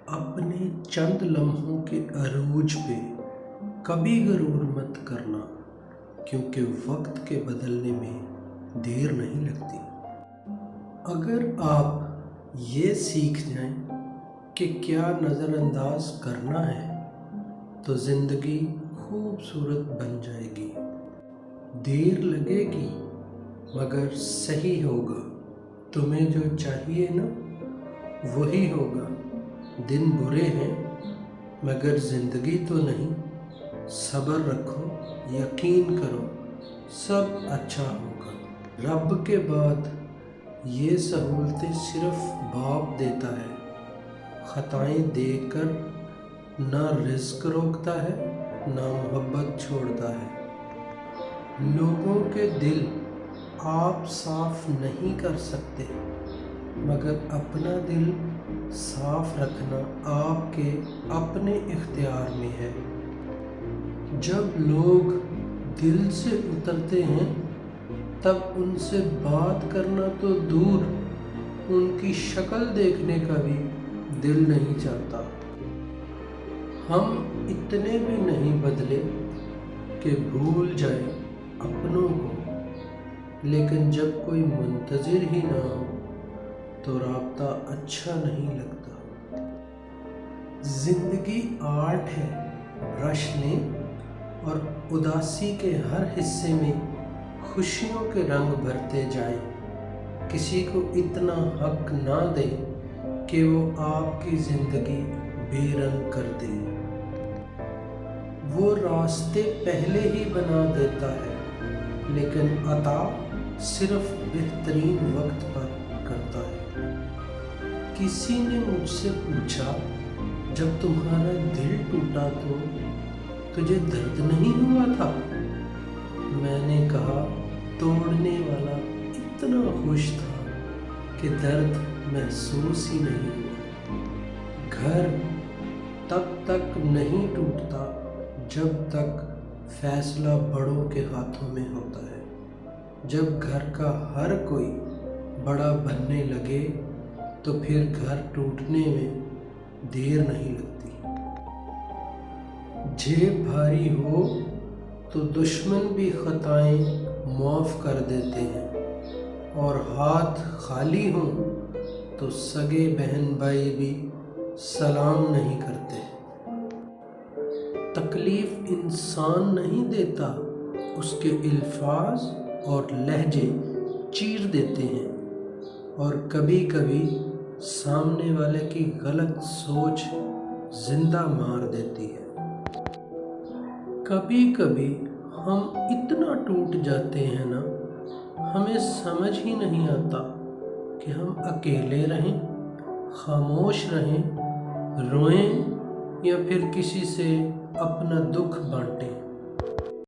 अपने चंद लम्हों के अरूज पे कभी गरूर मत करना, क्योंकि वक्त के बदलने में देर नहीं लगती। अगर आप ये सीख जाएं कि क्या नज़रअंदाज करना है, तो ज़िंदगी खूबसूरत बन जाएगी। देर लगेगी मगर सही होगा। तुम्हें जो चाहिए ना वही होगा। दिन बुरे हैं मगर ज़िंदगी तो नहीं। सब्र रखो, यकीन करो, सब अच्छा होगा। रब के बाद ये सहूलतें सिर्फ बाप देता है। ख़ताएं देकर ना रिज़्क रोकता है, ना मोहब्बत छोड़ता है। लोगों के दिल आप साफ नहीं कर सकते, मगर अपना दिल साफ रखना आपके अपने इख्तियार में है। जब लोग दिल से उतरते हैं तब उनसे बात करना तो दूर, उनकी शक्ल देखने का भी दिल नहीं चाहता। हम इतने भी नहीं बदले कि भूल जाए अपनों को, लेकिन जब कोई मुंतज़िर ही ना हो तो राब्ता अच्छा नहीं लगता। ज़िंदगी आर्ट है, ब्रश लें और उदासी के हर हिस्से में खुशियों के रंग भरते जाएं। किसी को इतना हक ना दें कि वो आपकी ज़िंदगी बेरंग कर दे। वो रास्ते पहले ही बना देता है, लेकिन अता सिर्फ बेहतरीन वक्त पर करता है। किसी ने मुझसे पूछा, जब तुम्हारा दिल टूटा तो तुझे दर्द नहीं हुआ था? मैंने कहा, तोड़ने वाला इतना खुश था कि दर्द महसूस ही नहीं हुआ। घर तब तक नहीं टूटता जब तक फैसला बड़ों के हाथों में होता है। जब घर का हर कोई बड़ा बनने लगे तो फिर घर टूटने में देर नहीं लगती। जेब भारी हो तो दुश्मन भी खताएं माफ़ कर देते हैं, और हाथ खाली हो तो सगे बहन भाई भी सलाम नहीं करते। तकलीफ़ इंसान नहीं देता, उसके अल्फाज और लहजे चीर देते हैं। और कभी कभी सामने वाले की गलत सोच जिंदा मार देती है। कभी कभी हम इतना टूट जाते हैं ना, हमें समझ ही नहीं आता कि हम अकेले रहें, खामोश रहें, रोएं या फिर किसी से अपना दुख बांटें।